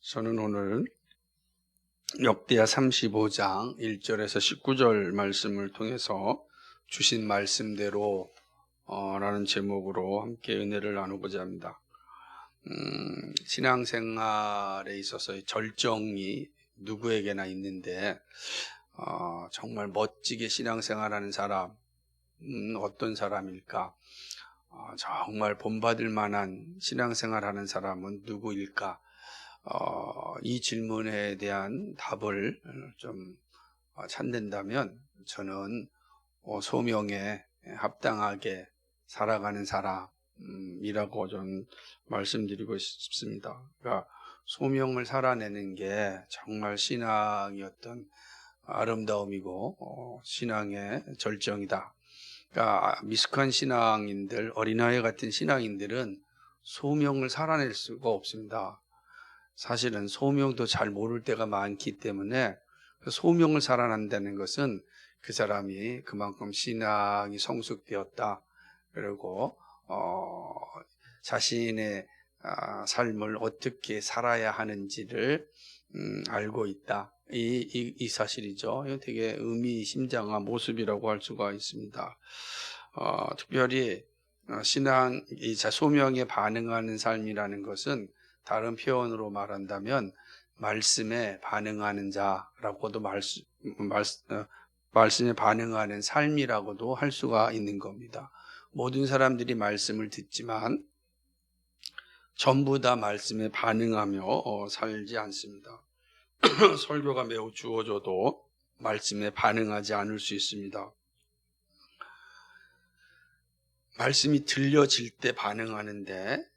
저는 오늘 역대하 35장 1절에서 19절 말씀을 통해서 주신 말씀대로 라는 제목으로 함께 은혜를 나누고자 합니다. 신앙생활에 있어서의 절정이 누구에게나 있는데 정말 멋지게 신앙생활하는 사람은 어떤 사람일까? 정말 본받을 만한 신앙생활하는 사람은 누구일까? 이 질문에 대한 답을 좀 찾는다면 저는 소명에 합당하게 살아가는 사람이라고 좀 말씀드리고 싶습니다. 그러니까 소명을 살아내는 게 정말 신앙의 어떤 아름다움이고 신앙의 절정이다. 그러니까 미숙한 신앙인들, 어린아이 같은 신앙인들은 소명을 살아낼 수가 없습니다. 사실은 소명도 잘 모를 때가 많기 때문에 소명을 살아낸다는 것은 그 사람이 그만큼 신앙이 성숙되었다. 그리고 자신의 삶을 어떻게 살아야 하는지를 알고 있다. 이 사실이죠. 이거 되게 의미심장한 모습이라고 할 수가 있습니다. 특별히 이 소명에 반응하는 삶이라는 것은 다른 표현으로 말한다면 말씀에 반응하는 자라고도 말씀에 반응하는 삶이라고도 할 수가 있는 겁니다. 모든 사람들이 말씀을 듣지만 전부 다 말씀에 반응하며 살지 않습니다. 설교가 매우 주어져도 말씀에 반응하지 않을 수 있습니다. 말씀이 들려질 때 반응하는데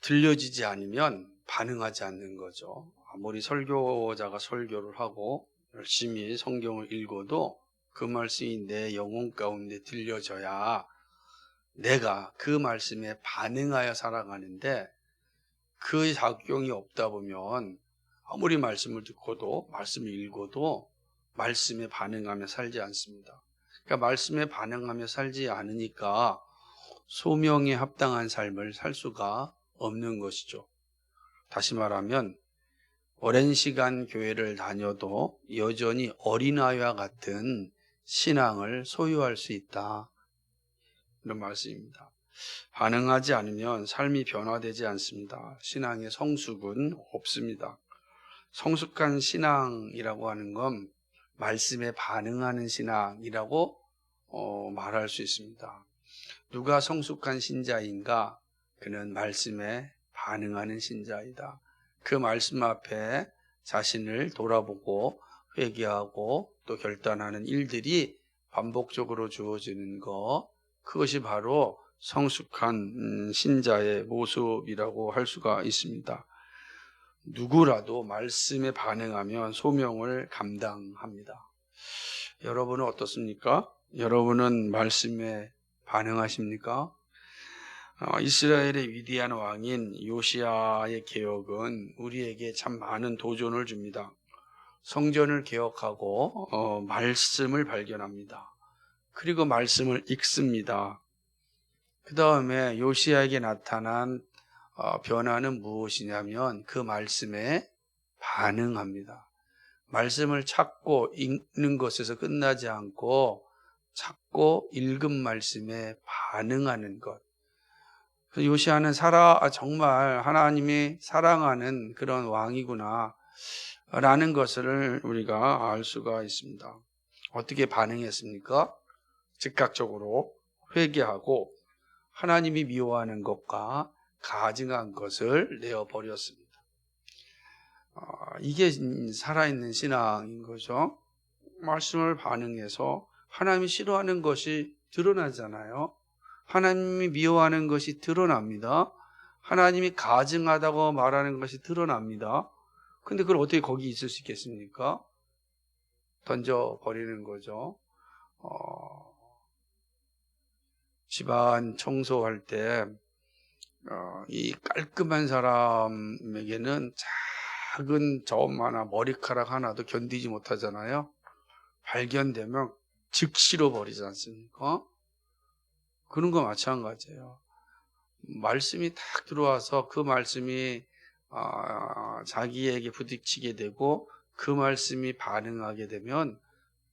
들려지지 않으면 반응하지 않는 거죠. 아무리 설교자가 설교를 하고 열심히 성경을 읽어도 그 말씀이 내 영혼 가운데 들려져야 내가 그 말씀에 반응하여 살아가는데 그 작용이 없다 보면 아무리 말씀을 듣고도 말씀을 읽어도 말씀에 반응하며 살지 않습니다. 그러니까 말씀에 반응하며 살지 않으니까 소명에 합당한 삶을 살 수가 없는 것이죠. 다시 말하면 오랜 시간 교회를 다녀도 여전히 어린아이와 같은 신앙을 소유할 수 있다. 이런 말씀입니다. 반응하지 않으면 삶이 변화되지 않습니다. 신앙의 성숙은 없습니다. 성숙한 신앙이라고 하는 건 말씀에 반응하는 신앙이라고 말할 수 있습니다. 누가 성숙한 신자인가? 그는 말씀에 반응하는 신자이다. 그 말씀 앞에 자신을 돌아보고 회개하고 또 결단하는 일들이 반복적으로 주어지는 것, 그것이 바로 성숙한 신자의 모습이라고 할 수가 있습니다. 누구라도 말씀에 반응하면 소명을 감당합니다. 여러분은 어떻습니까? 여러분은 말씀에 반응하십니까? 이스라엘의 위대한 왕인 요시야의 개혁은 우리에게 참 많은 도전을 줍니다. 성전을 개혁하고 말씀을 발견합니다. 그리고 말씀을 읽습니다. 그 다음에 요시야에게 나타난 변화는 무엇이냐면 그 말씀에 반응합니다. 말씀을 찾고 읽는 것에서 끝나지 않고 찾고 읽은 말씀에 반응하는 것. 요시야는 정말 하나님이 사랑하는 그런 왕이구나 라는 것을 우리가 알 수가 있습니다. 어떻게 반응했습니까? 즉각적으로 회개하고 하나님이 미워하는 것과 가증한 것을 내어버렸습니다. 이게 살아있는 신앙인 거죠. 말씀을 반응해서 하나님이 싫어하는 것이 드러나잖아요. 하나님이 미워하는 것이 드러납니다. 하나님이 가증하다고 말하는 것이 드러납니다. 근데 그걸 어떻게 거기 있을 수 있겠습니까? 던져버리는 거죠. 집안 청소할 때 이 깔끔한 사람에게는 작은 점 하나, 머리카락 하나도 견디지 못하잖아요. 발견되면 즉시로 버리지 않습니까? 그런 거 마찬가지예요. 말씀이 딱 들어와서 그 말씀이 자기에게 부딪히게 되고 그 말씀이 반응하게 되면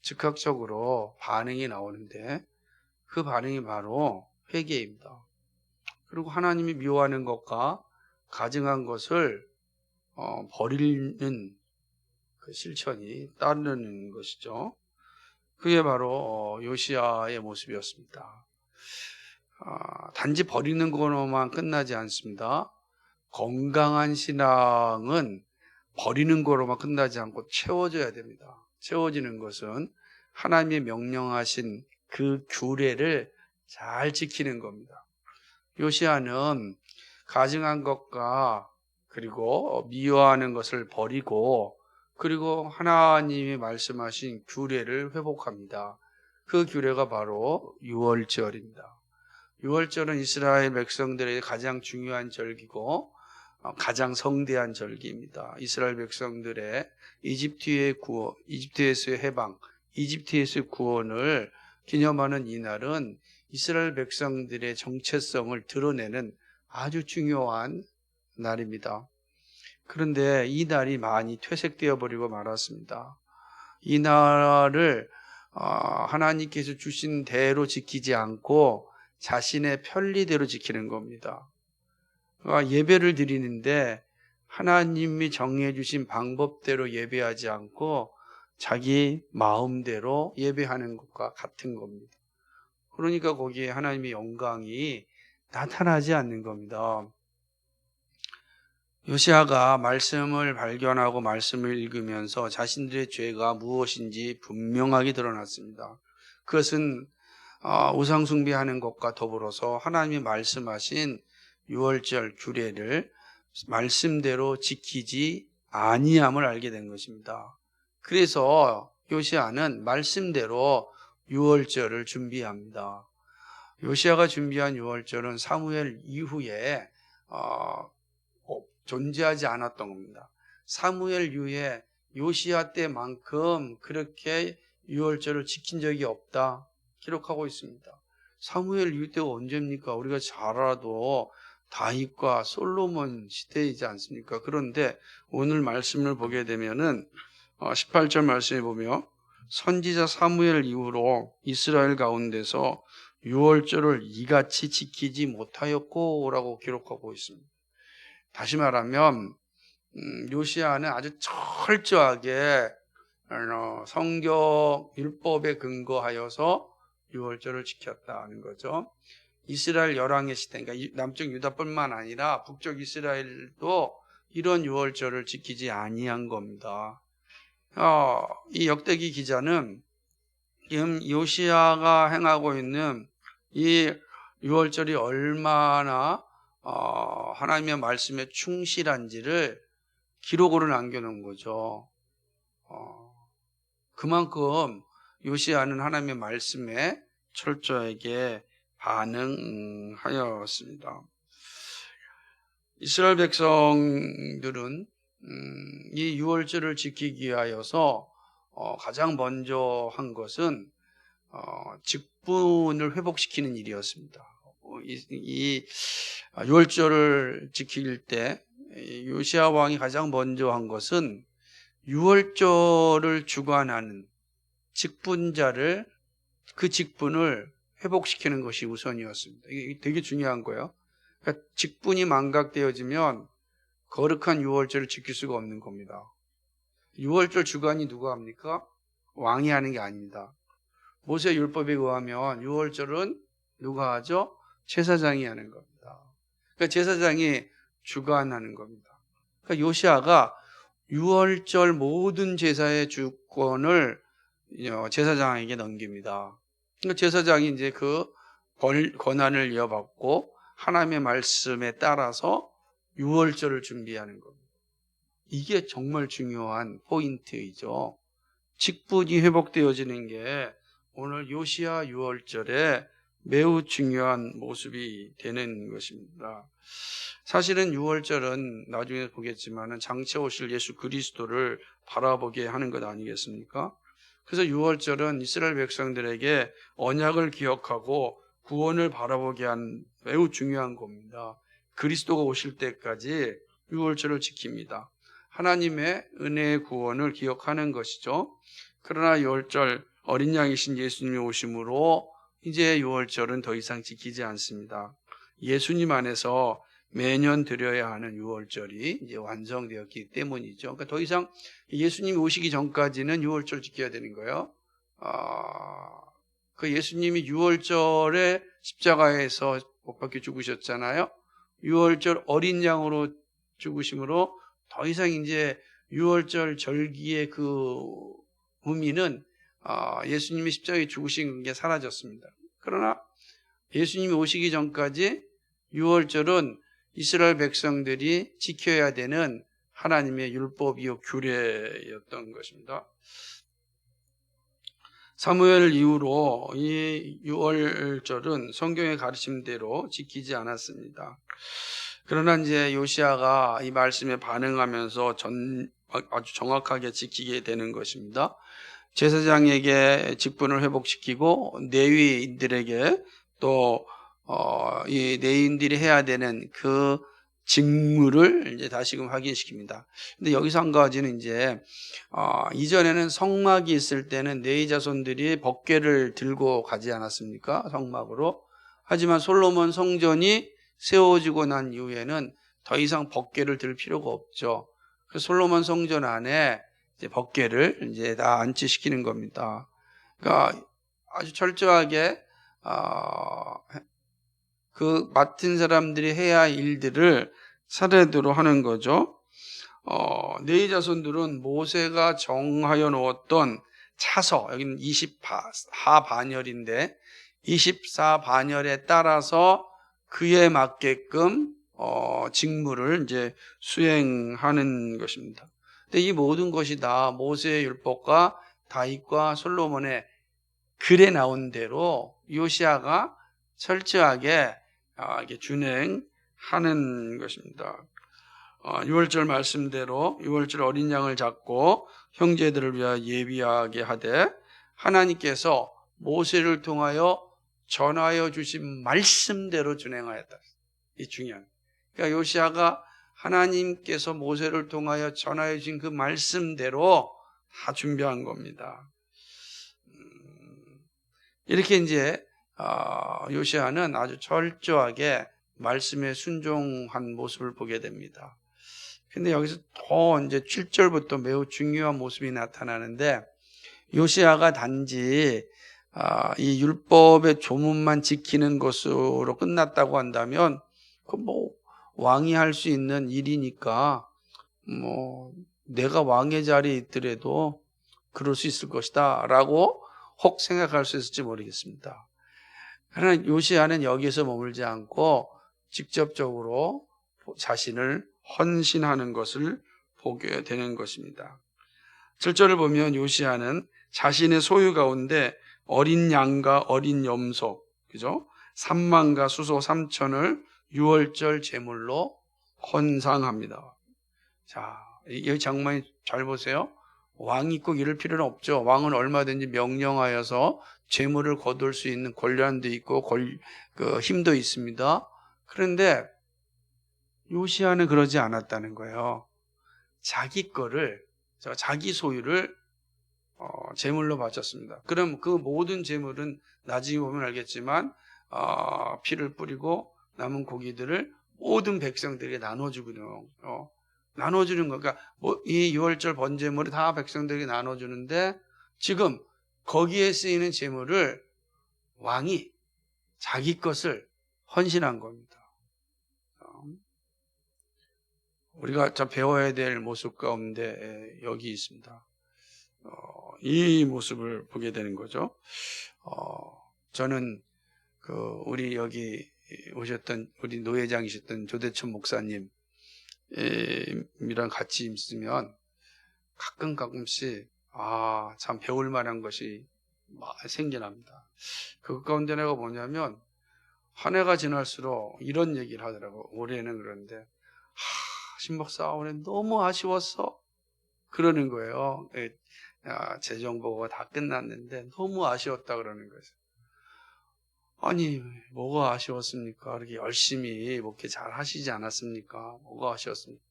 즉각적으로 반응이 나오는데 그 반응이 바로 회개입니다. 그리고 하나님이 미워하는 것과 가증한 것을 버리는 그 실천이 따르는 것이죠. 그게 바로 요시야의 모습이었습니다. 단지 버리는 것으로만 끝나지 않습니다. 건강한 신앙은 버리는 거로만 끝나지 않고 채워져야 됩니다. 채워지는 것은 하나님의 명령하신 그 규례를 잘 지키는 겁니다. 요시야는 가증한 것과 그리고 미워하는 것을 버리고 그리고 하나님이 말씀하신 규례를 회복합니다. 그 규례가 바로 유월절입니다. 유월절은 이스라엘 백성들의 가장 중요한 절기고 가장 성대한 절기입니다. 이스라엘 백성들의 이집트에서의 해방, 이집트에서의 구원을 기념하는 이 날은 이스라엘 백성들의 정체성을 드러내는 아주 중요한 날입니다. 그런데 이 날이 많이 퇴색되어 버리고 말았습니다. 이 날을 하나님께서 주신 대로 지키지 않고 자신의 편리대로 지키는 겁니다. 예배를 드리는데 하나님이 정해 주신 방법대로 예배하지 않고 자기 마음대로 예배하는 것과 같은 겁니다. 그러니까 거기에 하나님의 영광이 나타나지 않는 겁니다. 요시야가 말씀을 발견하고 말씀을 읽으면서 자신들의 죄가 무엇인지 분명하게 드러났습니다. 그것은 우상 숭배하는 것과 더불어서 하나님이 말씀하신 유월절 규례를 말씀대로 지키지 아니함을 알게 된 것입니다. 그래서 요시야는 말씀대로 유월절을 준비합니다. 요시야가 준비한 유월절은 사무엘 이후에 존재하지 않았던 겁니다. 사무엘 이후에 요시야 때만큼 그렇게 유월절을 지킨 적이 없다 기록하고 있습니다. 사무엘 이후 때가 언제입니까? 우리가 잘 알아도 다윗과 솔로몬 시대이지 않습니까? 그런데 오늘 말씀을 보게 되면은 18절 말씀에 보면 선지자 사무엘 이후로 이스라엘 가운데서 유월절을 이같이 지키지 못하였고 라고 기록하고 있습니다. 다시 말하면 요시야는 아주 철저하게 성경 율법에 근거하여서 유월절을 지켰다는 거죠. 이스라엘 열왕의 시대, 그러니까 남쪽 유다뿐만 아니라 북쪽 이스라엘도 이런 유월절을 지키지 아니한 겁니다. 이 역대기 기자는 지금 요시야가 행하고 있는 이 유월절이 얼마나 하나님의 말씀에 충실한지를 기록으로 남겨놓은 거죠. 그만큼 요시야는 하나님의 말씀에 철저하게 반응하였습니다. 이스라엘 백성들은 이 유월절을 지키기 위하여서 가장 먼저 한 것은 직분을 회복시키는 일이었습니다. 이 유월절을 지킬 때 요시야 왕이 가장 먼저 한 것은 유월절을 주관하는 직분자를 그 직분을 회복시키는 것이 우선이었습니다. 이게 되게 중요한 거예요. 그러니까 직분이 망각되어지면 거룩한 유월절을 지킬 수가 없는 겁니다. 유월절 주관이 누가 합니까? 왕이 하는 게 아닙니다. 모세 율법에 의하면 유월절은 누가 하죠? 제사장이 하는 겁니다. 그러니까 제사장이 주관하는 겁니다. 그러니까 요시야가 유월절 모든 제사의 주권을 제사장에게 넘깁니다. 그러니까 제사장이 이제 그 권한을 이어받고 하나님의 말씀에 따라서 유월절을 준비하는 겁니다. 이게 정말 중요한 포인트이죠. 직분이 회복되어지는 게 오늘 요시야 유월절에 매우 중요한 모습이 되는 것입니다. 사실은 유월절은 나중에 보겠지만 장차 오실 예수 그리스도를 바라보게 하는 것 아니겠습니까? 그래서 유월절은 이스라엘 백성들에게 언약을 기억하고 구원을 바라보게 한 매우 중요한 겁니다. 그리스도가 오실 때까지 유월절을 지킵니다. 하나님의 은혜의 구원을 기억하는 것이죠. 그러나 유월절 어린 양이신 예수님이 오심으로 이제 유월절은 더 이상 지키지 않습니다. 예수님 안에서 매년 드려야 하는 유월절이 이제 완성되었기 때문이죠. 그러니까 더 이상 예수님이 오시기 전까지는 유월절 지켜야 되는 거예요. 그 예수님이 유월절에 십자가에서 못 박혀 죽으셨잖아요. 유월절 어린 양으로 죽으심으로 더 이상 이제 유월절 절기의 그 의미는 예수님이 십자가에 죽으신 게 사라졌습니다. 그러나 예수님이 오시기 전까지 유월절은 이스라엘 백성들이 지켜야 되는 하나님의 율법이요 규례였던 것입니다. 사무엘 이후로 이 유월절은 성경의 가르침대로 지키지 않았습니다. 그러나 이제 요시아가 이 말씀에 반응하면서 아주 정확하게 지키게 되는 것입니다. 제사장에게 직분을 회복시키고 레위인들에게 또 이 레위인들이 해야 되는 그 직무를 이제 다시금 확인시킵니다. 근데 여기서 한 가지는 이제 이전에는 성막이 있을 때는 레위 자손들이 법궤를 들고 가지 않았습니까? 성막으로. 하지만 솔로몬 성전이 세워지고 난 이후에는 더 이상 법궤를 들 필요가 없죠. 그래서 솔로몬 성전 안에 이제 법궤를 이제 다 안치시키는 겁니다. 그러니까 아주 철저하게 그 맡은 사람들이 해야 할 일들을 차례대로 하는 거죠. 레위 자손들은 모세가 정하여 놓았던 차서, 여기는 24반열인데 24반열에 따라서 그에 맞게끔 직무를 이제 수행하는 것입니다. 근데 이 모든 것이 다 모세의 율법과 다윗과 솔로몬의 글에 나온 대로 요시아가 철저하게 이게 준행하는 것입니다. 유월절 말씀대로 유월절 어린 양을 잡고 형제들을 위하여 예비하게 하되 하나님께서 모세를 통하여 전하여 주신 말씀대로 준행하였다. 이 중요한. 그러니까 요시아가 하나님께서 모세를 통하여 전하여 주신 그 말씀대로 다 준비한 겁니다. 이렇게 이제 요시아는 아주 철저하게 말씀에 순종한 모습을 보게 됩니다. 근데 여기서 더 이제 7절부터 매우 중요한 모습이 나타나는데 요시아가 단지 이 율법의 조문만 지키는 것으로 끝났다고 한다면 그 뭐 왕이 할 수 있는 일이니까 뭐 내가 왕의 자리에 있더라도 그럴 수 있을 것이다 라고 혹 생각할 수 있을지 모르겠습니다. 그러나 요시아는 여기서 머물지 않고 직접적으로 자신을 헌신하는 것을 보게 되는 것입니다. 7절을 보면 요시아는 자신의 소유 가운데 어린 양과 어린 염소, 그죠? 3만과 수소 3천을 유월절 제물로 헌상합니다. 자, 이 장면이 잘 보세요. 왕이 꼭 이럴 필요는 없죠. 왕은 얼마든지 명령하여서 재물을 거둘 수 있는 권한도 있고 그 힘도 있습니다. 그런데 요시아는 그러지 않았다는 거예요. 자기 거를, 자기 소유를 제물로 바쳤습니다. 그럼 그 모든 제물은 나중에 보면 알겠지만 피를 뿌리고 남은 고기들을 모든 백성들에게 나눠주거든요. 나눠주는 거. 그러니까 이 유월절 번제물을 다 백성들에게 나눠주는데 지금 거기에 쓰이는 제물을 왕이 자기 것을 헌신한 겁니다. 우리가 참 배워야 될 모습 가운데 여기 있습니다. 이 모습을 보게 되는 거죠. 저는 우리 여기 오셨던 우리 노회장이셨던 조대천 목사님이랑 같이 있으면 가끔씩 참 배울 만한 것이 생겨납니다. 그 가운데 내가 뭐냐면 한 해가 지날수록 이런 얘기를 하더라고. 올해는 그런데 신목사 올해 너무 아쉬웠어 그러는 거예요. 재정 보고가 다 끝났는데 너무 아쉬웠다 그러는 거죠. 아니 뭐가 아쉬웠습니까? 그렇게 열심히 목회 잘 하시지 않았습니까? 뭐가 아쉬웠습니까?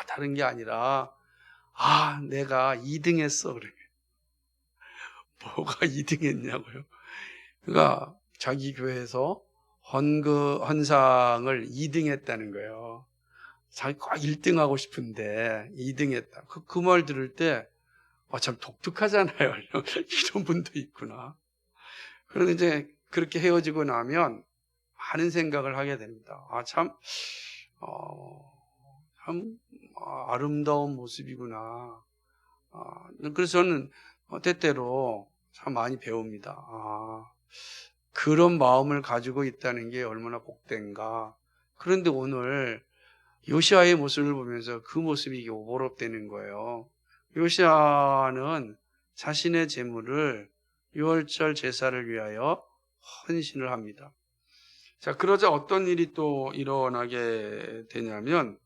다른 게 아니라 내가 2등 했어. 그래. 뭐가 2등 했냐고요. 그러니까 자기 교회에서 헌상을 2등 했다는 거예요. 자기가 1등 하고 싶은데 2등 했다. 그 말 들을 때 참 독특하잖아요. 이런 분도 있구나. 그런데 이제 그렇게 헤어지고 나면 많은 생각을 하게 됩니다. 참 아름다운 모습이구나. 그래서 저는 때때로 참 많이 배웁니다. 그런 마음을 가지고 있다는 게 얼마나 복된가. 그런데 오늘 요시아의 모습을 보면서 그 모습이 오버랩되는 거예요. 요시아는 자신의 재물을 유월절 제사를 위하여 헌신을 합니다. 자, 그러자 어떤 일이 또 일어나게 되냐면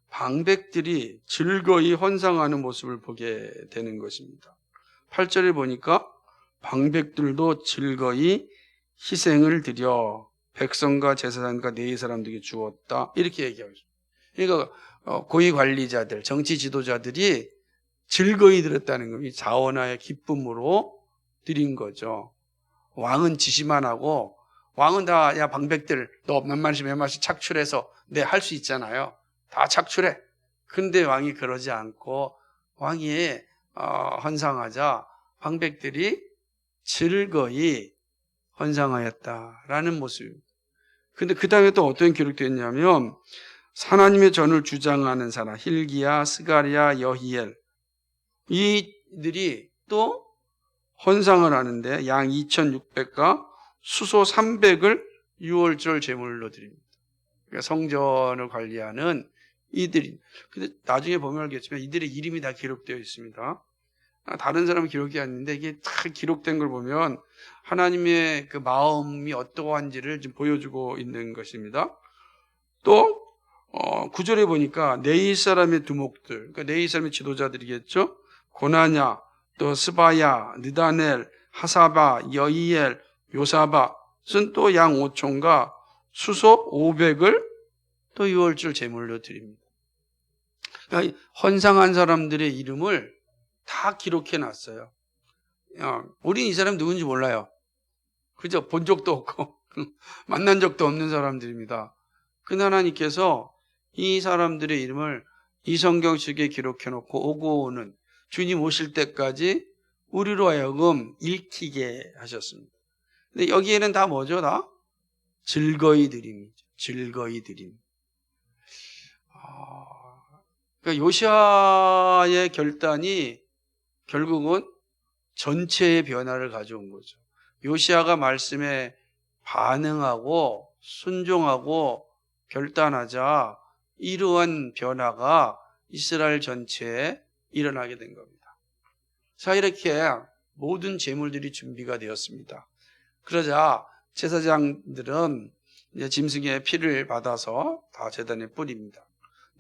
방백들이 즐거이 헌상하는 모습을 보게 되는 것입니다. 8절에 보니까 방백들도 즐거이 희생을 드려 백성과 제사장과 네이 사람들에게 주었다. 이렇게 얘기하고 있습니다. 그러니까 고위 관리자들, 정치 지도자들이 즐거이 드렸다는 겁니다. 자원하여 기쁨으로 드린 거죠. 왕은 지시만 하고 왕은 다 야 방백들 너 몇 마리씩 착출해서 할 수 있잖아요. 다 착출해. 근데 왕이 그러지 않고 왕이 헌상하자 방백들이 즐거이 헌상하였다라는 모습입니다. 근데 그 다음에 또 어떤 기록되어 있냐면 하나님의 전을 주장하는 사람 hil기야, 스가랴, 여히엘 이들이 또 헌상을 하는데 양 2,600과 수소 300을 유월절 제물로 드립니다. 그러니까 성전을 관리하는 이들이. 근데 나중에 보면 알겠지만 이들의 이름이 다 기록되어 있습니다. 다른 사람은 기록이 안 있는데 이게 다 기록된 걸 보면 하나님의 그 마음이 어떠한지를 지금 보여주고 있는 것입니다. 또 9절에 보니까 네이 사람의 두목들, 그러니까 네이 사람의 지도자들이겠죠. 고나냐, 또 스바야, 느다넬, 하사바, 여이엘, 요사바는 또 양 5천과 수소 500을 또 유월절 제물로 드립니다. 그러니까 헌상한 사람들의 이름을 다 기록해 놨어요. 우린 이 사람 누군지 몰라요. 그죠? 본 적도 없고 만난 적도 없는 사람들입니다. 근데 하나님께서 이 사람들의 이름을 이 성경책에 기록해 놓고 오고 오는 주님 오실 때까지 우리로 하여금 읽히게 하셨습니다. 근데 여기에는 다 뭐죠? 다 즐거이 드림이죠. 즐거이 드림. 그러니까 요시아의 결단이 결국은 전체의 변화를 가져온 거죠. 요시아가 말씀에 반응하고 순종하고 결단하자 이러한 변화가 이스라엘 전체에 일어나게 된 겁니다. 자, 이렇게 모든 제물들이 준비가 되었습니다. 그러자 제사장들은 이제 짐승의 피를 받아서 다 제단에 뿌립니다.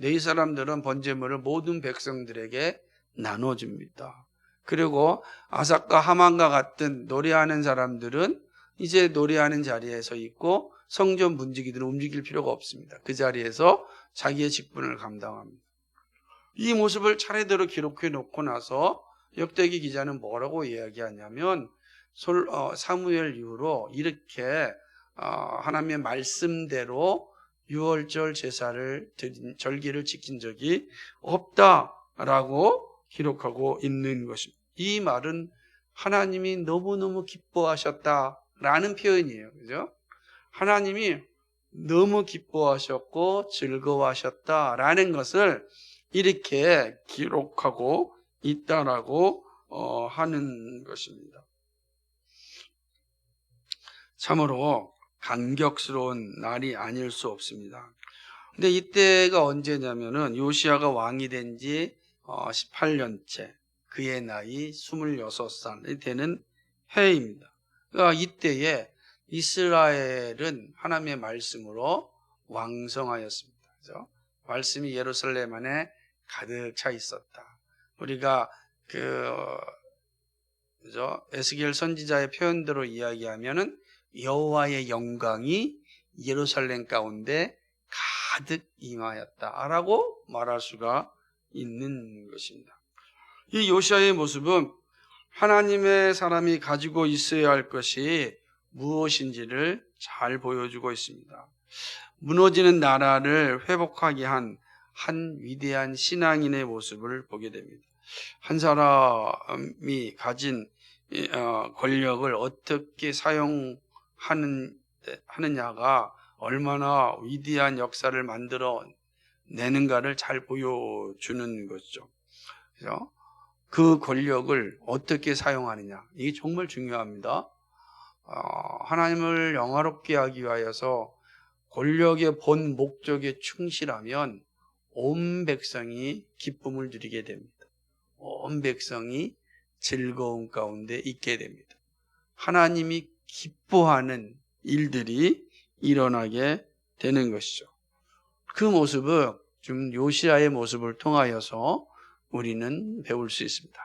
이 사람들은 번제물을 모든 백성들에게 나눠줍니다. 그리고 아삭과 하만과 같은 노래하는 사람들은 이제 노래하는 자리에 서 있고 성전 문지기들은 움직일 필요가 없습니다. 그 자리에서 자기의 직분을 감당합니다. 이 모습을 차례대로 기록해 놓고 나서 역대기 기자는 뭐라고 이야기하냐면 사무엘 이후로 이렇게 하나님의 말씀대로 유월절 제사를 드린 절기를 지킨 적이 없다라고 기록하고 있는 것입니다. 이 말은 하나님이 너무너무 기뻐하셨다라는 표현이에요. 그죠? 하나님이 너무 기뻐하셨고 즐거워하셨다라는 것을 이렇게 기록하고 있다라고 하는 것입니다. 참으로 감격스러운 날이 아닐 수 없습니다. 근데 이때가 언제냐면은 요시아가 왕이 된 지 18년째, 그의 나이 26살이 되는 해입니다. 그러니까 이때에 이스라엘은 하나님의 말씀으로 왕성하였습니다. 그죠? 말씀이 예루살렘 안에 가득 차 있었다. 우리가 그죠? 에스겔 선지자의 표현대로 이야기하면은 여호와의 영광이 예루살렘 가운데 가득 임하였다라고 말할 수가 있는 것입니다. 이 요시야의 모습은 하나님의 사람이 가지고 있어야 할 것이 무엇인지를 잘 보여주고 있습니다. 무너지는 나라를 회복하게 한 위대한 신앙인의 모습을 보게 됩니다. 한 사람이 가진 권력을 어떻게 사용하느냐가 얼마나 위대한 역사를 만들어 내는가를 잘 보여주는 것이죠. 그래서 그 권력을 어떻게 사용하느냐, 이게 정말 중요합니다. 하나님을 영화롭게 하기 위하여서 권력의 본 목적에 충실하면 온 백성이 기쁨을 누리게 됩니다. 온 백성이 즐거움 가운데 있게 됩니다. 하나님이 기뻐하는 일들이 일어나게 되는 것이죠. 그 모습은 좀 요시야의 모습을 통하여서 우리는 배울 수 있습니다.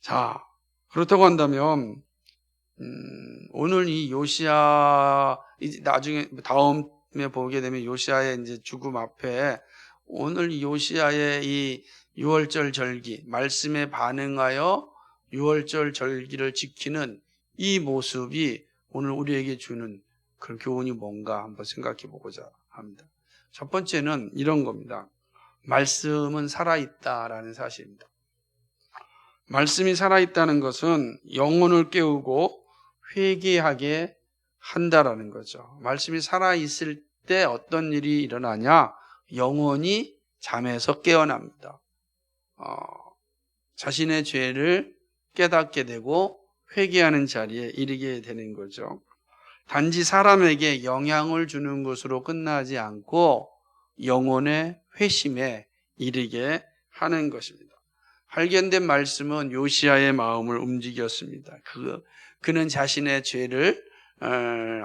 자, 그렇다고 한다면 오늘 이 요시야, 나중에 다음에 보게 되면 요시야의 이제 죽음 앞에 오늘 이 요시야의 이 유월절 절기, 말씀에 반응하여 유월절 절기를 지키는 이 모습이 오늘 우리에게 주는 그런 교훈이 뭔가 한번 생각해 보고자 합니다. 첫 번째는 이런 겁니다. 말씀은 살아있다라는 사실입니다. 말씀이 살아있다는 것은 영혼을 깨우고 회개하게 한다라는 거죠. 말씀이 살아있을 때 어떤 일이 일어나냐? 영혼이 잠에서 깨어납니다. 자신의 죄를 깨닫게 되고 회개하는 자리에 이르게 되는 거죠. 단지 사람에게 영향을 주는 것으로 끝나지 않고 영혼의 회심에 이르게 하는 것입니다. 발견된 말씀은 요시야의 마음을 움직였습니다. 그는 자신의 죄를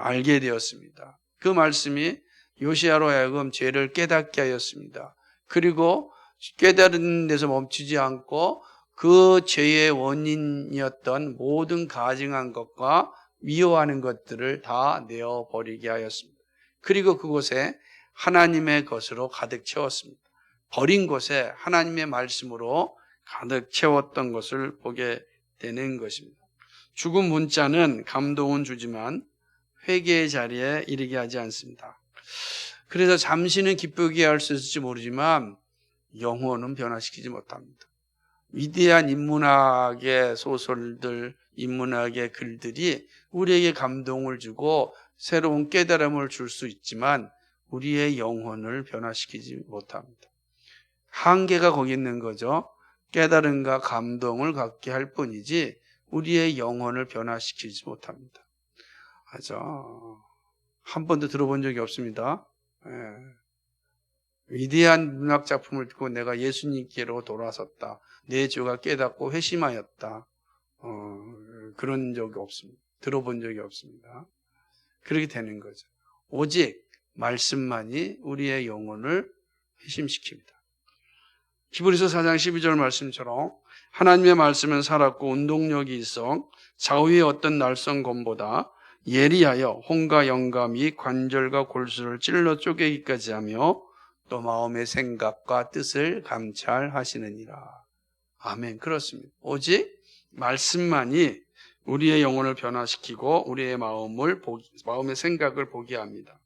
알게 되었습니다. 그 말씀이 요시야로 하여금 죄를 깨닫게 하였습니다. 그리고 깨달은 데서 멈추지 않고 그 죄의 원인이었던 모든 가증한 것과 미워하는 것들을 다 내어버리게 하였습니다. 그리고 그곳에 하나님의 것으로 가득 채웠습니다. 버린 곳에 하나님의 말씀으로 가득 채웠던 것을 보게 되는 것입니다. 죽은 문자는 감동은 주지만 회개의 자리에 이르게 하지 않습니다. 그래서 잠시는 기쁘게 할 수 있을지 모르지만 영혼은 변화시키지 못합니다. 위대한 인문학의 소설들, 인문학의 글들이 우리에게 감동을 주고 새로운 깨달음을 줄 수 있지만 우리의 영혼을 변화시키지 못합니다. 한계가 거기 있는 거죠. 깨달음과 감동을 갖게 할 뿐이지 우리의 영혼을 변화시키지 못합니다. 맞아. 한 번도 들어본 적이 없습니다. 위대한 문학 작품을 듣고 내가 예수님께로 돌아섰다. 내 죄가 깨닫고 회심하였다. 그런 적이 없습니다. 들어본 적이 없습니다. 그렇게 되는 거죠. 오직 말씀만이 우리의 영혼을 회심시킵니다. 히브리서 4장 12절 말씀처럼 하나님의 말씀은 살았고 운동력이 있어 좌우의 어떤 날성검보다 예리하여 혼과 영과 및 관절과 골수를 찔러 쪼개기까지 하며 또 마음의 생각과 뜻을 감찰하시느니라. 아멘. 그렇습니다. 오직 말씀만이 우리의 영혼을 변화시키고 우리의 마음의 생각을 보게 합니다.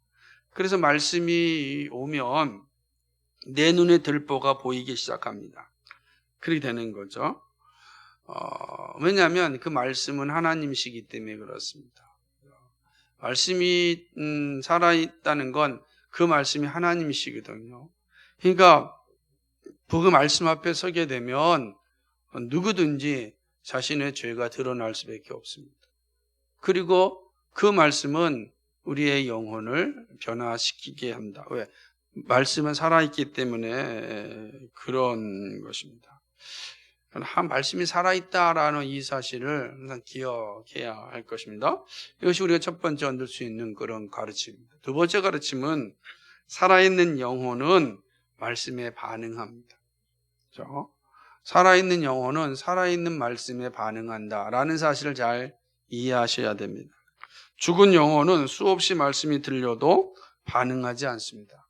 그래서 말씀이 오면 내 눈에 들보가 보이기 시작합니다. 그렇게 되는 거죠. 왜냐하면 그 말씀은 하나님이시기 때문에 그렇습니다. 말씀이 살아있다는 건 그 말씀이 하나님이시거든요. 그러니까 그 말씀 앞에 서게 되면 누구든지 자신의 죄가 드러날 수밖에 없습니다. 그리고 그 말씀은 우리의 영혼을 변화시키게 합니다. 왜? 말씀은 살아있기 때문에 그런 것입니다. 말씀이 살아있다라는 이 사실을 항상 기억해야 할 것입니다. 이것이 우리가 첫 번째 얻을 수 있는 그런 가르침입니다. 두 번째 가르침은 살아있는 영혼은 말씀에 반응합니다. 그렇죠? 살아있는 영혼은 살아있는 말씀에 반응한다라는 사실을 잘 이해하셔야 됩니다. 죽은 영혼은 수없이 말씀이 들려도 반응하지 않습니다.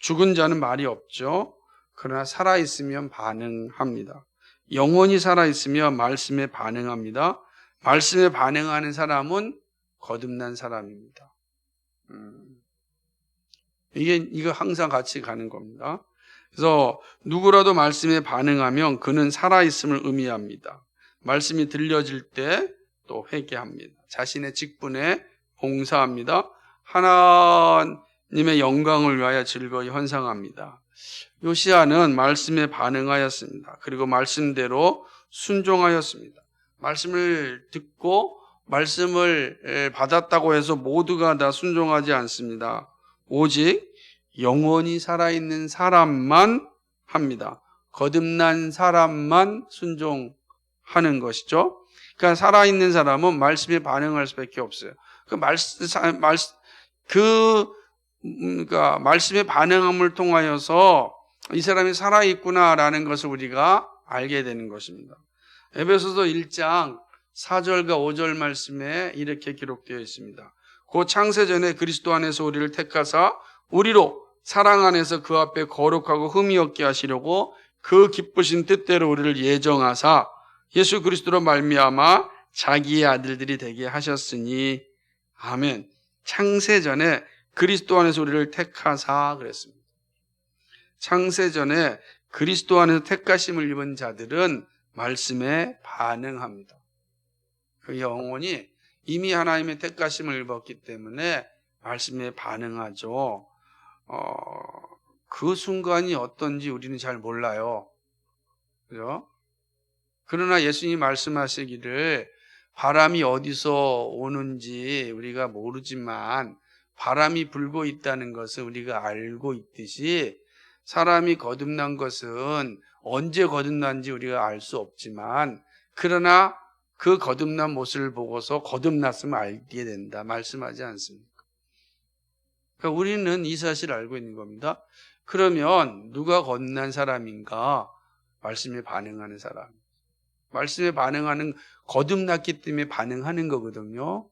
죽은 자는 말이 없죠. 그러나 살아있으면 반응합니다. 영혼이 살아있으면 말씀에 반응합니다. 말씀에 반응하는 사람은 거듭난 사람입니다. 이거 항상 같이 가는 겁니다. 그래서 누구라도 말씀에 반응하면 그는 살아있음을 의미합니다. 말씀이 들려질 때 또 회개합니다. 자신의 직분에 봉사합니다. 하나님의 영광을 위하여 즐거이 헌상합니다. 요시야는 말씀에 반응하였습니다. 그리고 말씀대로 순종하였습니다. 말씀을 듣고 말씀을 받았다고 해서 모두가 다 순종하지 않습니다. 오직 영원히 살아있는 사람만 합니다. 거듭난 사람만 순종하는 것이죠. 그러니까 살아있는 사람은 말씀에 반응할 수밖에 없어요. 그러니까 말씀에 반응함을 통하여서 이 사람이 살아있구나라는 것을 우리가 알게 되는 것입니다. 에베소서 1장 4절과 5절 말씀에 이렇게 기록되어 있습니다. 곧 창세전에 그리스도 안에서 우리를 택하사 우리로 사랑 안에서 그 앞에 거룩하고 흠이 없게 하시려고 그 기쁘신 뜻대로 우리를 예정하사 예수 그리스도로 말미암아 자기의 아들들이 되게 하셨으니 아멘. 창세전에 그리스도 안에서 우리를 택하사 그랬습니다. 창세전에 그리스도 안에서 택하심을 입은 자들은 말씀에 반응합니다. 그 영혼이 이미 하나님의 택하심을 입었기 때문에 말씀에 반응하죠. 그 순간이 어떤지 우리는 잘 몰라요. 그죠? 그러나 예수님이 말씀하시기를 바람이 어디서 오는지 우리가 모르지만 바람이 불고 있다는 것을 우리가 알고 있듯이 사람이 거듭난 것은 언제 거듭난지 우리가 알 수 없지만 그러나 그 거듭난 모습을 보고서 거듭났음을 알게 된다 말씀하지 않습니까? 그러니까 우리는 이 사실을 알고 있는 겁니다. 그러면 누가 거듭난 사람인가? 말씀에 반응하는 사람. 말씀에 반응하는, 거듭났기 때문에 반응하는 거거든요.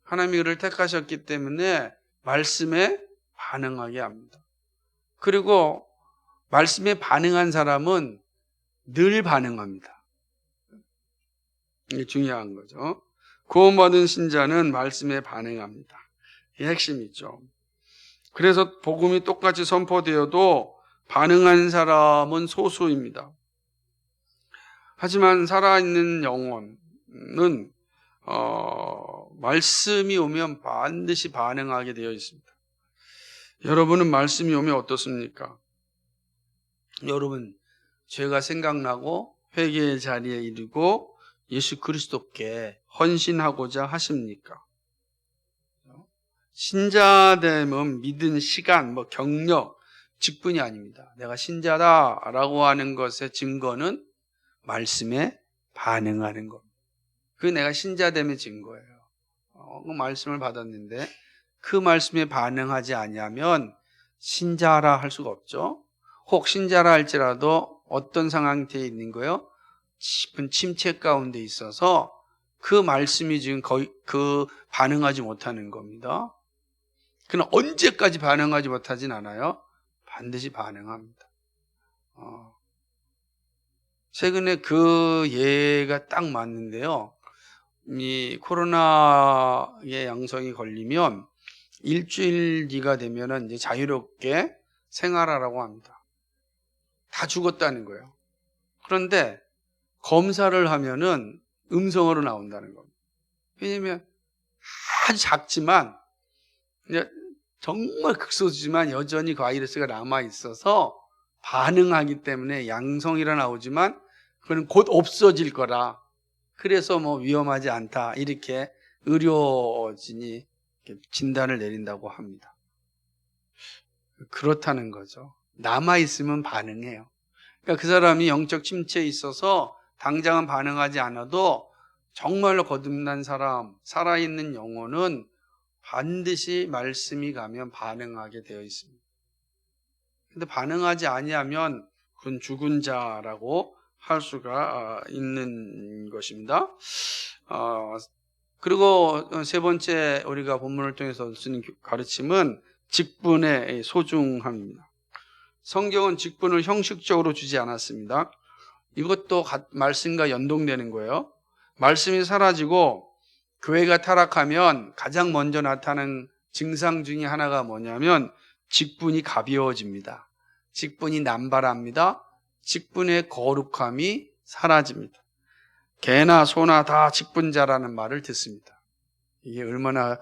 하나님이 그를 택하셨기 때문에 말씀에 반응하게 합니다. 그리고 말씀에 반응한 사람은 늘 반응합니다. 이게 중요한 거죠. 구원받은 신자는 말씀에 반응합니다. 이 핵심이죠. 그래서 복음이 똑같이 선포되어도 반응하는 사람은 소수입니다. 하지만 살아있는 영혼은 말씀이 오면 반드시 반응하게 되어 있습니다. 여러분은 말씀이 오면 어떻습니까? 여러분 죄가 생각나고 회개의 자리에 이르고 예수 그리스도께 헌신하고자 하십니까? 신자됨은 믿은 시간, 경력, 직분이 아닙니다. 내가 신자다라고 하는 것의 증거는 말씀에 반응하는 겁니다. 그 내가 신자됨의 증거예요. 그 말씀을 받았는데 그 말씀에 반응하지 아니하면 신자라 할 수가 없죠. 혹 신자라 할지라도 어떤 상황에 있는 거예요? 깊은 침체 가운데 있어서 그 말씀이 지금 거의 반응하지 못하는 겁니다. 그러나 언제까지 반응하지 못하진 않아요? 반드시 반응합니다. 최근에 그 예가 딱 맞는데요. 이 코로나의 양성이 걸리면 일주일 뒤가 되면은 이제 자유롭게 생활하라고 합니다. 다 죽었다는 거예요. 그런데 검사를 하면은 음성으로 나온다는 겁니다. 왜냐면 아주 작지만 정말 극소수지만 여전히 바이러스가 남아 있어서 반응하기 때문에 양성이라 나오지만 그건 곧 없어질 거라. 그래서 위험하지 않다. 이렇게 의료진이 진단을 내린다고 합니다. 그렇다는 거죠. 남아있으면 반응해요. 그러니까 그 사람이 영적 침체에 있어서 당장은 반응하지 않아도 정말로 거듭난 사람, 살아있는 영혼은 반드시 말씀이 가면 반응하게 되어 있습니다. 근데 반응하지 아니하면 그건 죽은 자라고 할 수가 있는 것입니다. 그리고 세 번째 우리가 본문을 통해서 쓰는 가르침은 직분의 소중함입니다. 성경은 직분을 형식적으로 주지 않았습니다. 이것도 말씀과 연동되는 거예요. 말씀이 사라지고 교회가 타락하면 가장 먼저 나타나는 증상 중에 하나가 뭐냐면 직분이 가벼워집니다. 직분이 남발합니다. 직분의 거룩함이 사라집니다. 개나 소나 다 직분자라는 말을 듣습니다. 이게 얼마나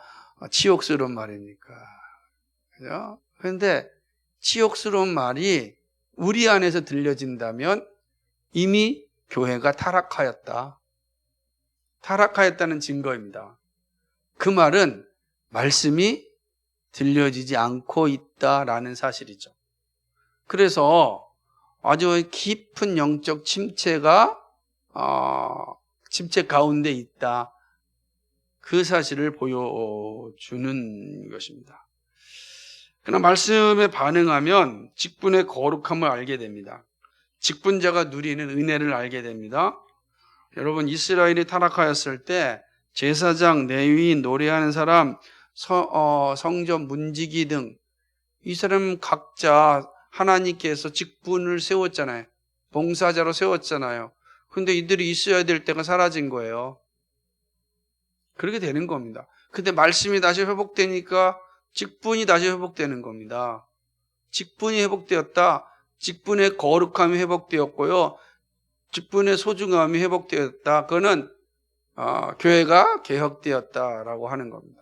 치욕스러운 말입니까? 그죠? 그런데 치욕스러운 말이 우리 안에서 들려진다면 이미 교회가 타락하였다는 증거입니다. 그 말은 말씀이 들려지지 않고 있다라는 사실이죠. 그래서 아주 깊은 영적 침체 가운데 있다. 그 사실을 보여주는 것입니다. 그러나 말씀에 반응하면 직분의 거룩함을 알게 됩니다. 직분자가 누리는 은혜를 알게 됩니다. 여러분, 이스라엘이 타락하였을 때 제사장, 레위인, 노래하는 사람, 성전 문지기 등 이 사람 각자 하나님께서 직분을 세웠잖아요. 봉사자로 세웠잖아요. 근데 이들이 있어야 될 때가 사라진 거예요. 그렇게 되는 겁니다. 근데 말씀이 다시 회복되니까 직분이 다시 회복되는 겁니다. 직분이 회복되었다. 직분의 거룩함이 회복되었고요. 직분의 소중함이 회복되었다. 그거는 교회가 개혁되었다라고 하는 겁니다.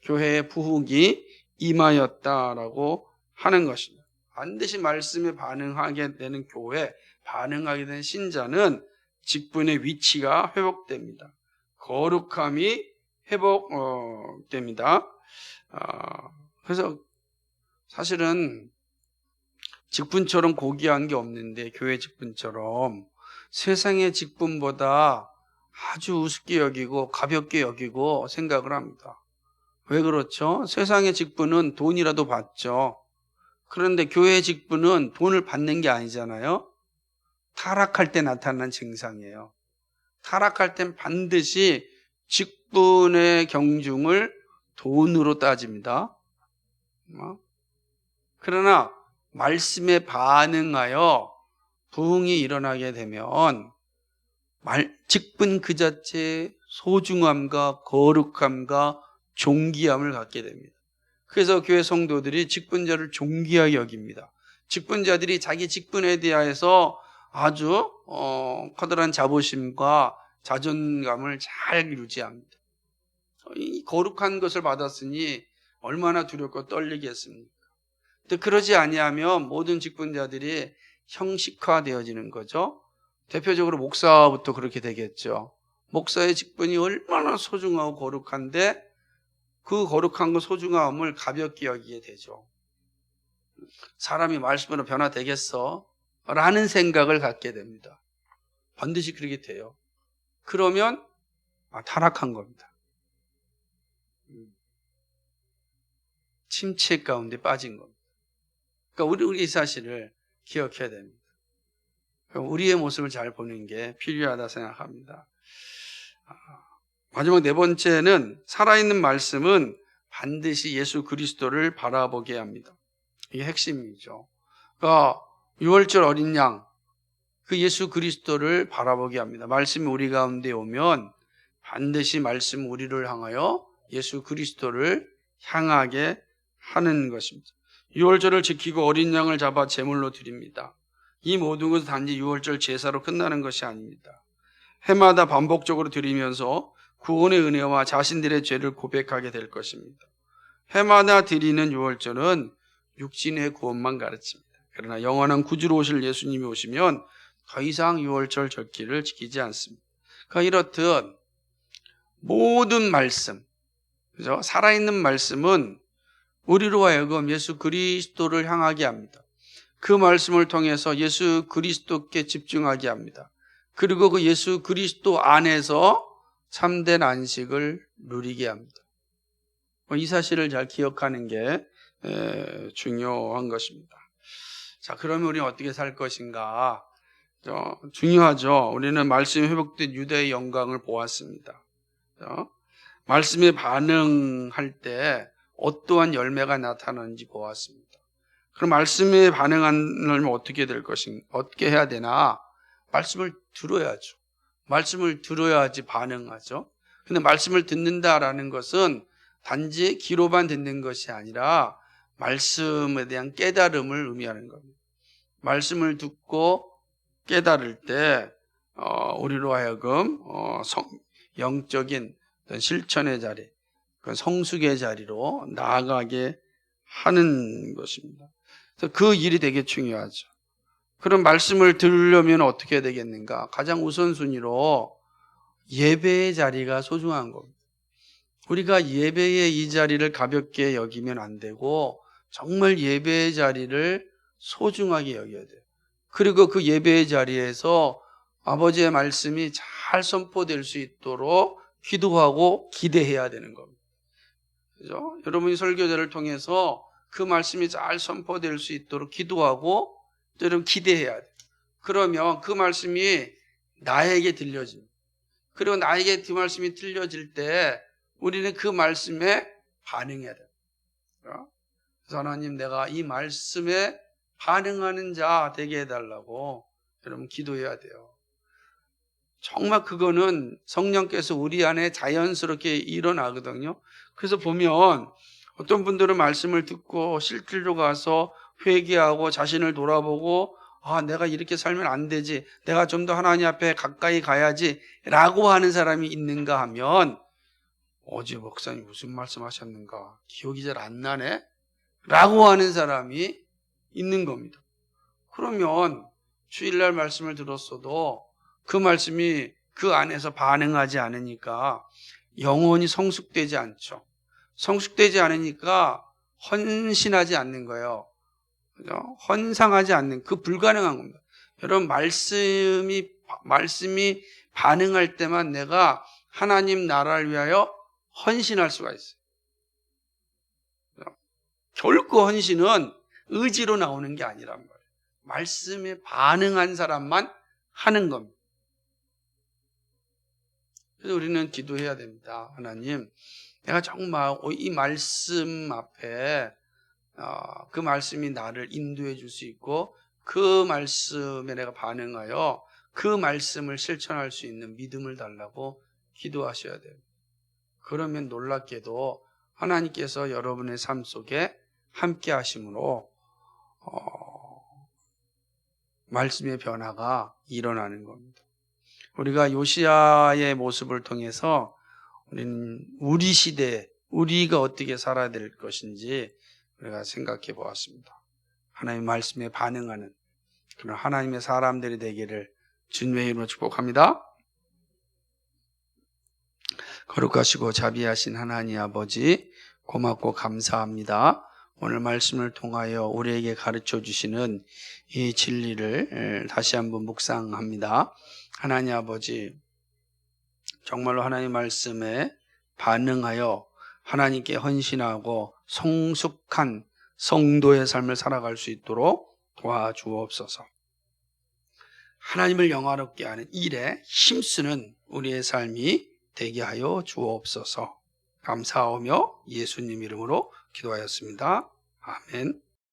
교회의 부흥이 임하였다라고 하는 것입니다. 반드시 말씀에 반응하게 되는 교회, 반응하게 된 신자는 직분의 위치가 회복됩니다. 거룩함이 회복됩니다. 그래서 사실은 직분처럼 고귀한 게 없는데 교회 직분처럼 세상의 직분보다 아주 우습게 여기고 가볍게 여기고 생각을 합니다. 왜 그렇죠? 세상의 직분은 돈이라도 받죠. 그런데 교회의 직분은 돈을 받는 게 아니잖아요. 타락할 때 나타나는 증상이에요. 타락할 땐 반드시 직분의 경중을 돈으로 따집니다. 그러나 말씀에 반응하여 부흥이 일어나게 되면 직분 그 자체의 소중함과 거룩함과 존귀함을 갖게 됩니다. 그래서 교회 성도들이 직분자를 존귀하게 여깁니다. 직분자들이 자기 직분에 대하여서 아주 커다란 자부심과 자존감을 잘 유지합니다. 이 거룩한 것을 받았으니 얼마나 두렵고 떨리겠습니까? 근데 그러지 아니하면 모든 직분자들이 형식화되어지는 거죠. 대표적으로 목사부터 그렇게 되겠죠. 목사의 직분이 얼마나 소중하고 거룩한데 그 거룩한 것 소중함을 가볍게 여기게 되죠. 사람이 말씀으로 변화되겠어? 라는 생각을 갖게 됩니다. 반드시 그렇게 돼요. 그러면 타락한 겁니다. 침체 가운데 빠진 겁니다. 그러니까 우리 이 사실을 기억해야 됩니다. 우리의 모습을 잘 보는 게 필요하다 생각합니다. 마지막 네 번째는 살아있는 말씀은 반드시 예수 그리스도를 바라보게 합니다. 이게 핵심이죠. 그러니까 6월절 어린 양, 그 예수 그리스도를 바라보게 합니다. 말씀이 우리 가운데 오면 반드시 말씀 우리를 향하여 예수 그리스도를 향하게 하는 것입니다. 6월절을 지키고 어린 양을 잡아 제물로 드립니다. 이 모든 것은 단지 6월절 제사로 끝나는 것이 아닙니다. 해마다 반복적으로 드리면서 구원의 은혜와 자신들의 죄를 고백하게 될 것입니다. 해마다 드리는 6월절은 육신의 구원만 가르칩니다. 그러나 영원한 구주로 오실 예수님이 오시면 더 이상 6월절 절기를 지키지 않습니다. 그러니까 이렇듯 모든 말씀, 그죠? 살아있는 말씀은 우리로 하여금 예수 그리스도를 향하게 합니다. 그 말씀을 통해서 예수 그리스도께 집중하게 합니다. 그리고 그 예수 그리스도 안에서 참된 안식을 누리게 합니다. 이 사실을 잘 기억하는 게 중요한 것입니다. 자, 그러면 우리는 어떻게 살 것인가? 중요하죠. 우리는 말씀이 회복된 유대의 영광을 보았습니다. 말씀에 반응할 때 어떠한 열매가 나타나는지 보았습니다. 그럼 말씀에 반응하려면 어떻게 될 것인가? 어떻게 해야 되나? 말씀을 들어야죠. 말씀을 들어야지 반응하죠. 근데 말씀을 듣는다라는 것은 단지 귀로만 듣는 것이 아니라 말씀에 대한 깨달음을 의미하는 겁니다. 말씀을 듣고 깨달을 때 우리로 하여금 영적인 어떤 실천의 자리, 성숙의 자리로 나아가게 하는 것입니다. 그래서 그 일이 되게 중요하죠. 그런 말씀을 들으려면 어떻게 해야 되겠는가? 가장 우선순위로 예배의 자리가 소중한 겁니다. 우리가 예배의 이 자리를 가볍게 여기면 안 되고 정말 예배의 자리를 소중하게 여겨야 돼요. 그리고 그 예배의 자리에서 아버지의 말씀이 잘 선포될 수 있도록 기도하고 기대해야 되는 겁니다. 그죠? 여러분이 설교자를 통해서 그 말씀이 잘 선포될 수 있도록 기도하고 여러분 기대해야 돼요. 그러면 그 말씀이 나에게 들려집니다. 그리고 나에게 그 말씀이 들려질 때 우리는 그 말씀에 반응해야 돼요. 그래서 하나님, 내가 이 말씀에 반응하는 자 되게 해달라고 여러분 기도해야 돼요. 정말 그거는 성령께서 우리 안에 자연스럽게 일어나거든요. 그래서 보면 어떤 분들은 말씀을 듣고 실질로 가서 회개하고 자신을 돌아보고 내가 이렇게 살면 안 되지, 내가 좀 더 하나님 앞에 가까이 가야지 라고 하는 사람이 있는가 하면 어제 목사님 무슨 말씀 하셨는가 기억이 잘 안 나네 라고 하는 사람이 있는 겁니다. 그러면 주일날 말씀을 들었어도 그 말씀이 그 안에서 반응하지 않으니까 영혼이 성숙되지 않죠. 성숙되지 않으니까 헌신하지 않는 거예요. 그죠? 헌상하지 않는, 그 불가능한 겁니다. 여러분, 말씀이 반응할 때만 내가 하나님 나라를 위하여 헌신할 수가 있어요. 결코 헌신은 의지로 나오는 게 아니란 말이에요. 말씀에 반응한 사람만 하는 겁니다. 그래서 우리는 기도해야 됩니다. 하나님, 내가 정말 이 말씀 앞에 그 말씀이 나를 인도해 줄 수 있고 그 말씀에 내가 반응하여 그 말씀을 실천할 수 있는 믿음을 달라고 기도하셔야 돼요. 그러면 놀랍게도 하나님께서 여러분의 삶 속에 함께 하심으로 말씀의 변화가 일어나는 겁니다. 우리가 요시야의 모습을 통해서 우리는 우리 시대에 우리가 어떻게 살아야 될 것인지 우리가 생각해 보았습니다. 하나님의 말씀에 반응하는 그런 하나님의 사람들이 되기를 주님의 이름으로 축복합니다. 거룩하시고 자비하신 하나님 아버지, 고맙고 감사합니다. 오늘 말씀을 통하여 우리에게 가르쳐 주시는 이 진리를 다시 한번 묵상합니다. 하나님 아버지, 정말로 하나님 말씀에 반응하여 하나님께 헌신하고 성숙한 성도의 삶을 살아갈 수 있도록 도와주옵소서. 하나님을 영화롭게 하는 일에 힘쓰는 우리의 삶이 되게 하여 주옵소서. 감사하며 예수님 이름으로 기도하였습니다. 아멘.